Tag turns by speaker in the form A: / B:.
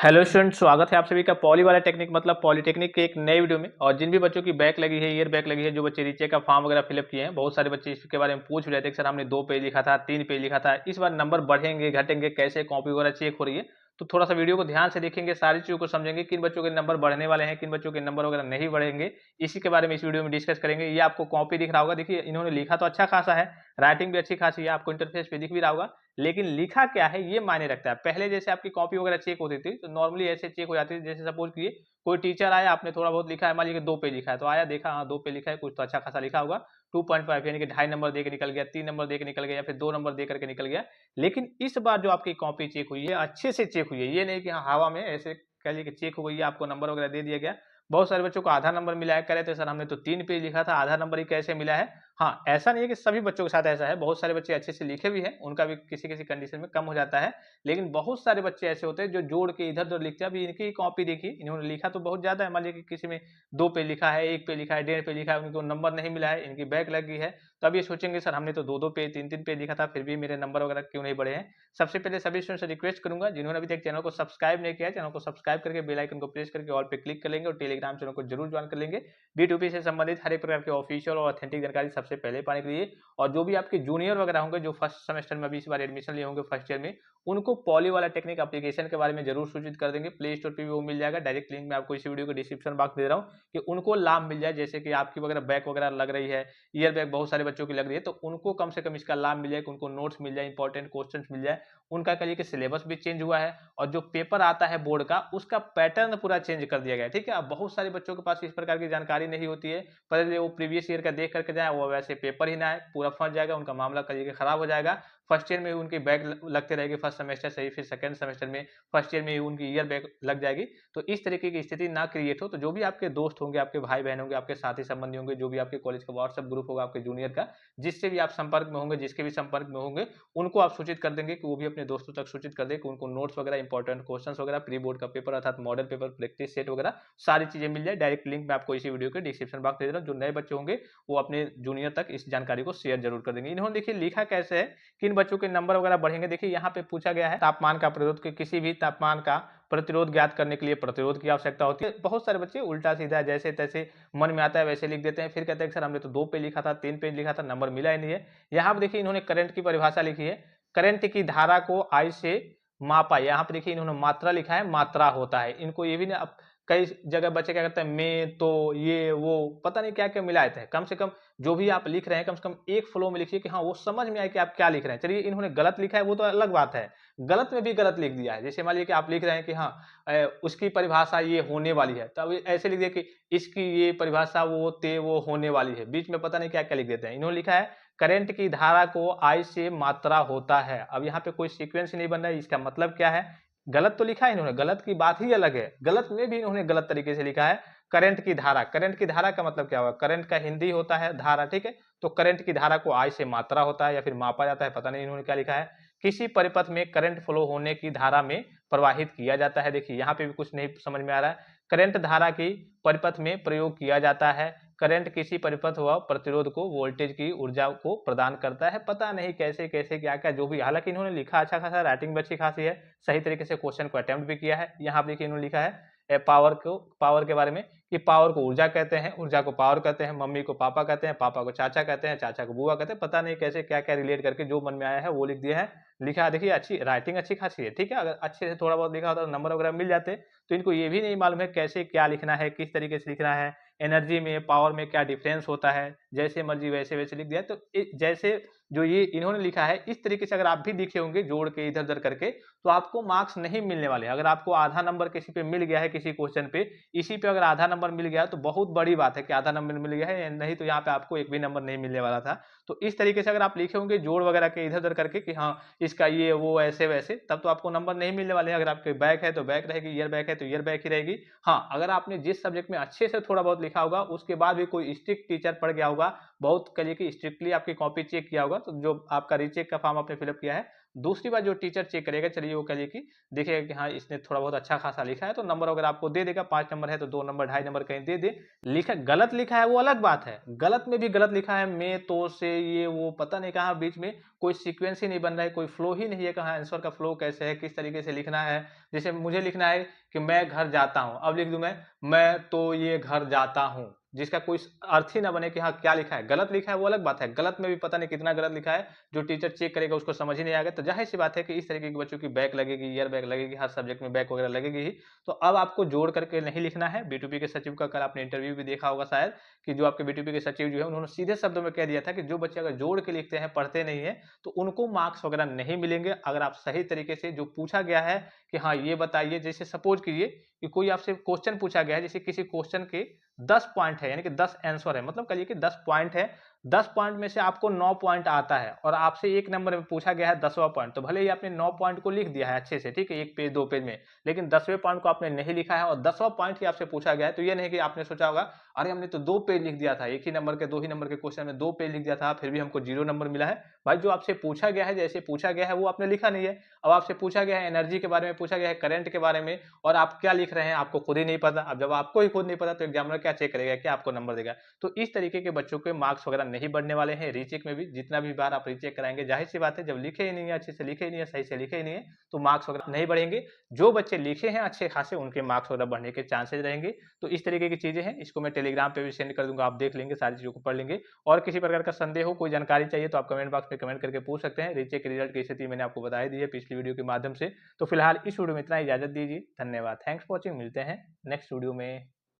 A: Hello student, स्वागत है आप सभी का पॉली वाला टेक्निक मतलब पॉलिटेक्निक के एक नए वीडियो में। और जिन भी बच्चों की बैक लगी है, ईयर बैक लगी है, जो बच्चे रीचेक का फॉर्म वगैरह फिलअप किए हैं, बहुत सारे बच्चे इसके बारे में पूछ रहे थे कि सर हमने 2 पेज लिखा था, 3 पेज लिखा था, इस बार नंबर बढ़ेंगे घटेंगे, कैसे कॉपी वगैरह चेक हो रही है। तो थोड़ा सा वीडियो को ध्यान से देखेंगे, सारी चीजों को समझेंगे, किन बच्चों के नंबर बढ़ने वाले हैं, किन बच्चों के नंबर वगैरह नहीं बढ़ेंगे, इसी के बारे में इस वीडियो में डिस्कस करेंगे। ये आपको कॉपी दिख रहा होगा, देखिए इन्होंने लिखा तो अच्छा खासा है, राइटिंग भी अच्छी खासी है, आपको इंटरफेस पे दिख भी रहा होगा, लेकिन लिखा क्या है ये मायने रखता है। पहले जैसे आपकी कॉपी वगैरह चेक होती थी तो नॉर्मली ऐसे चेक हो जाती थी, जैसे सपोज किए कोई टीचर आया, आपने थोड़ा बहुत लिखा है, मान लीजिए 2 पेज लिखा है, तो आया देखा हाँ 2 पेज लिखा है, कुछ तो अच्छा खासा लिखा होगा, 2.5 यानी कि 2.5 नंबर दे के निकल गया, 3 नंबर दे के निकल गया, या फिर 2 नंबर दे करके निकल गया। लेकिन इस बार जो आपकी कॉपी चेक हुई है अच्छे से चेक हुई है, ये नहीं कि हाँ हवा में ऐसे कह लिए कि चेक हो गई है, आपको नंबर वगैरह दे दिया गया। बहुत सारे बच्चों को आधा नंबर मिला है, कह रहे थे सर हमने तो 3 पेज लिखा था, आधा नंबर ही कैसे मिला है। हाँ, ऐसा नहीं है कि सभी बच्चों के साथ ऐसा है, बहुत सारे बच्चे अच्छे से लिखे भी हैं, उनका भी किसी-किसी कंडीशन में कम हो जाता है। लेकिन बहुत सारे बच्चे ऐसे होते हैं जो जोड़ के इधर-उधर लिखते हैं। अभी इनकी कॉपी देखिए, इन्होंने लिखा तो बहुत ज़्यादा है, मान लीजिए कि किसी में 2 पेज लिखा है, 1 पेज लिखा है, 1.5 पेज लिखा है, उनको नंबर नहीं मिला है, इनकी बैक लग गई है। तो अब ये सोचेंगे सर हमने तो 2-2 पेज, 3-3 पेज लिखा था, फिर भी मेरे नंबर वगैरह क्यों नहीं बढ़े हैं। सबसे पहले सभी स्टूडेंट से रिक्वेस्ट करूँगा, जिन्होंने अभी तक चैनल को सब्सक्राइब नहीं किया है, चैनल को सब्सक्राइब करके बेल आइकन को प्रेस करके ऑल पे क्लिक कर लेंगे और टेलीग्राम चैनल को जरूर ज्वाइन कर लेंगे। B2B से संबंधित हर एक प्रकार की ऑफिशियल और ऑथेंटिक जानकारी सबसे पहले पाने के लिए। और जो भी आपके जूनियर वगैरह होंगे, जो फर्स्ट सेमेस्टर में अभी इस बार एडमिशन लिए होंगे फर्स्ट ईयर में, उनको पॉली वाला टेक्निक एप्लीकेशन के बारे में जरूर सूचित कर देंगे। प्ले स्टोर पे भी वो मिल जाएगा, डायरेक्ट लिंक मैं आपको इस वीडियो के डिस्क्रिप्शन बॉक्स दे रहा हूँ कि उनको लाभ मिल जाए। जैसे कि आपकी वगैरह बैक वगैरह लग रही है, ईयर बैक बहुत सारे बच्चों की लग रही है, तो उनको कम से कम इसका लाभ मिल जाए, कि उनको नोट्स मिल जाए, इंपॉर्टेंट क्वेश्चन मिल जाए। उनका कहिए कि सिलेबस भी चेंज हुआ है, और जो पेपर आता है बोर्ड का उसका पैटर्न पूरा चेंज कर दिया गया है। ठीक है, अब बहुत सारे बच्चों के पास इस प्रकार की जानकारी नहीं होती है, पहले वो प्रीवियस ईयर का देख करके जाए, वो वैसे पेपर ही ना आए, पूरा फंस जाएगा, उनका मामला कहिए कि खराब हो जाएगा। फर्स्ट ईयर में उनकी बैक लगते रहेगी, फर्स्ट सेमेस्टर से ही, फिर सेकंड सेमेस्टर में फर्स्ट ईयर में ही उनकी ईयर बैक लग जाएगी। तो इस तरीके की स्थिति ना क्रिएट हो। तो जो भी आपके दोस्त होंगे, आपके भाई बहन होंगे, आपके साथी संबंधी होंगे, जो भी आपके कॉलेज का व्हाट्सएप ग्रुप होगा आपके जूनियर का, जिससे भी आप संपर्क में होंगे, जिसके भी संपर्क में होंगे, उनको आप सूचित कर देंगे कि वो भी अपने दोस्तों तक सूचित कर दे कि उनको नोट्स वगैरह, इंपॉर्टेंट क्वेश्चन वगैरह, प्री बोर्ड का पेपर अर्थात मॉडल पेपर, प्रैक्टिस सेट वगैरह सारी चीजें मिल जाए। डायरेक्ट लिंक मैं आपको इसी वीडियो के डिस्क्रिप्शन बॉक्स दे दे रहा हूँ। जो नए बच्चे होंगे वो अपने जूनियर तक इस जानकारी को शेयर जरूर कर देंगे। इन्होंने देखिए लिखा कैसे है, किन बच्चों के नंबर वगैरह बढ़ेंगे। देखिए यहाँ पे पूछा गया है तापमान का प्रतिरोध, के किसी भी तापमान का प्रतिरोध ज्ञात करने के लिए प्रतिरोध की आवश्यकता होती है। बहुत सारे बच्चे उल्टा सीधा जैसे तैसे मन में आता है वैसे लिख देते हैं, फिर कहते हैं सर हमने तो 2 पेज लिखा था, 3 पेज लिखा था, नंबर मिला ही नहीं है। यहाँ पे देखिए इन्होंने करंट की परिभाषा लिखी है, करंट की धारा को आई से मापा। यहाँ पे देखिए इन्होंने मात्रा लिखा है, मात्रा होता है। इनको ये भी ना, अब कई जगह बच्चे क्या करते हैं में, तो, ये वो पता नहीं क्या क्या मिलाए थे। कम से कम जो भी आप लिख रहे हैं, कम से कम एक फ्लो में लिखिए कि हाँ वो समझ में आए कि आप क्या लिख रहे हैं। चलिए इन्होंने गलत लिखा है वो तो अलग बात है, गलत में भी गलत लिख दिया है। जैसे मान लीजिए कि आप लिख रहे हैं कि हाँ उसकी परिभाषा ये होने वाली है, तब ऐसे लिख दिया कि इसकी ये परिभाषा वो होने वाली है, बीच में पता नहीं क्या क्या लिख देते हैं। इन्होंने लिखा है करंट की धारा को आई से मात्रा होता है। अब यहाँ पे कोई सीक्वेंस नहीं बन रहा है, इसका मतलब क्या है, गलत तो लिखा है इन्होंने, गलत की बात ही अलग है, गलत में भी इन्होंने गलत तरीके से लिखा है। करंट की धारा, करंट की धारा का मतलब क्या होगा, करंट का हिंदी होता है धारा, ठीक है। तो करंट की धारा को आई से मात्रा होता है या फिर मापा जाता है, पता नहीं इन्होंने क्या लिखा है। किसी परिपथ में करंट फ्लो होने की धारा में प्रवाहित किया जाता है। देखिए यहाँ पे भी कुछ नहीं समझ में आ रहा है। करंट धारा की परिपथ में प्रयोग किया जाता है। करंट किसी परिपथ व प्रतिरोध को वोल्टेज की ऊर्जा को प्रदान करता है। पता नहीं कैसे कैसे क्या क्या जो भी, हालांकि इन्होंने लिखा अच्छा खासा, राइटिंग भी अच्छी खासी है, सही तरीके से क्वेश्चन को अटेम्प्ट भी किया है। यहाँ देखिए इन्होंने लिखा है पावर के बारे में, कि पावर को ऊर्जा कहते हैं, ऊर्जा को पावर कहते हैं, मम्मी को पापा कहते हैं, पापा को चाचा कहते हैं, चाचा को बुआ कहते हैं। पता नहीं कैसे क्या क्या रिलेट करके जो मन में आया है वो लिख दिया है। लिखा है देखिए, अच्छी राइटिंग अच्छी खासी है, ठीक है। अगर अच्छे से थोड़ा बहुत लिखा होता तो नंबर वगैरह मिल जाते। तो इनको ये भी नहीं मालूम है कैसे क्या लिखना है, किस तरीके से लिखना है, एनर्जी में पावर में क्या डिफरेंस होता है, जैसे मर्जी वैसे वैसे लिख दिया। तो जैसे जो ये इन्होंने लिखा है इस तरीके से अगर आप भी लिखे होंगे जोड़ के इधर उधर करके, तो आपको मार्क्स नहीं मिलने वाले। अगर आपको आधा नंबर किसी पे मिल गया है, किसी क्वेश्चन पे, इसी पे अगर आधा नंबर मिल गया तो बहुत बड़ी बात है कि आधा नंबर मिल गया है, नहीं तो यहाँ पे आपको एक भी नंबर नहीं मिलने वाला था। तो इस तरीके से अगर आप लिखे होंगे जोड़ वगैरह के इधर उधर करके कि हाँ इसका ये वो ऐसे वैसे, तब तो आपको नंबर नहीं मिलने वाले हैं। अगर आपके बैक है तो बैक रहेगी, ईयर बैक है तो ईयर बैक ही रहेगी। हाँ, अगर आपने जिस सब्जेक्ट में अच्छे से थोड़ा बहुत लिखा होगा, उसके बाद भी कोई स्ट्रिक्ट टीचर पड़ गया होगा, बहुत कहिए कि स्ट्रिक्टली आपकी कॉपी चेक किया होगा, तो जो आपका रीचेक का फॉर्म आपने फिलअप किया है दूसरी बात जो टीचर चेक करेगा, चलिए वो कहिए कि देखेगा कि हाँ इसने थोड़ा बहुत अच्छा खासा लिखा है तो नंबर अगर आपको दे देगा, 5 नंबर है तो 2 नंबर 2.5 नंबर कहीं दे दे। लिखा गलत लिखा है वो अलग बात है, गलत में भी गलत लिखा है, मैं तो से ये वो पता नहीं कहाँ बीच में कोई सीक्वेंस ही नहीं बन रहा है, कोई फ्लो ही नहीं है, कहाँ आंसर का फ्लो कैसे है, किस तरीके से लिखना है। जैसे मुझे लिखना है कि मैं घर जाता हूं, अब लिख दूं मैं तो ये घर जाता हूं, जिसका कोई अर्थ ही ना बने कि हाँ क्या लिखा है, गलत लिखा है वो अलग बात है, गलत में भी पता नहीं कितना गलत लिखा है, जो टीचर चेक करेगा उसको समझ ही नहीं आएगा। तो जाहिर सी बात है कि इस तरीके के बच्चों की बैक लगेगी, ईयर बैक लगेगी, हर सब्जेक्ट में बैक वगैरह लगेगी ही। तो अब आपको जोड़ करके नहीं लिखना है। बीटूपी के सचिव का कल आपने इंटरव्यू भी देखा होगा शायद, कि जो आपके बीटूपी के सचिव जो है उन्होंने सीधे शब्दों में कह दिया था कि जो बच्चे अगर जोड़ के लिखते हैं, पढ़ते नहीं है, तो उनको मार्क्स वगैरह नहीं मिलेंगे। अगर आप सही तरीके से जो पूछा गया है कि हाँ ये बताइए, जैसे सपोज कीजिए कि कोई आपसे क्वेश्चन पूछा गया है, जैसे किसी क्वेश्चन के 10 पॉइंट है, यानी कि 10 आंसर है, मतलब कहिए कि 10 पॉइंट है, 10 पॉइंट में से आपको 9 पॉइंट आता है और आपसे 1 नंबर में पूछा गया है 10वां पॉइंट, तो भले ही आपने 9 पॉइंट को लिख दिया है अच्छे से, ठीक है, 1 पेज 2 पेज में, लेकिन 10वें पॉइंट को आपने नहीं लिखा है और 10वां पॉइंट ही आपसे पूछा गया है, तो ये नहीं कि आपने सोचा होगा अरे हमने तो 2 पेज लिख दिया था, एक ही नंबर के 2 ही नंबर के क्वेश्चन में 2 पेज लिख दिया था, फिर भी हमको 0 नंबर मिला है। भाई जो आपसे पूछा गया है, जैसे पूछा गया है वो आपने लिखा नहीं है। अब आपसे पूछा गया है एनर्जी के बारे में, पूछा गया है करंट के बारे में, और आप क्या लिख रहे हैं आपको खुद ही नहीं पता। अब जब आपको ही खुद नहीं पता तो एग्जामिनर क्या चेक करेगा, क्या आपको नंबर देगा। तो इस तरीके के बच्चों के मार्क्स वगैरह नहीं बढ़ने वाले हैं। रीचेक में भी जितना भी बार आप रीचेक कराएंगे, जाहिर सी बात है जब लिखे ही नहीं है, अच्छे से लिखे ही नहीं है, सही से लिखे ही नहीं है, तो मार्क्स वगैरह नहीं बढ़ेंगे। जो बच्चे लिखे हैं अच्छे खासे, उनके मार्क्स वगैरह बढ़ने के चांसेस रहेंगे। तो इस तरीके की चीजें हैं, इसको मैं टेलीग्राम पे भी सेंड कर दूंगा, आप देख लेंगे, सारी चीजों को पढ़ लेंगे। और किसी प्रकार का संदेह हो, कोई जानकारी चाहिए तो आप कमेंट बॉक्स में कमेंट करके पूछ सकते हैं। रीचेक के रिजल्ट की स्थिति मैंने आपको बता दी है पिछली वीडियो के माध्यम से। तो फिलहाल इस वीडियो में इतना, इजाजत दीजिए, धन्यवाद, थैंक्स फॉर वॉचिंग, मिलते हैं नेक्स्ट वीडियो में।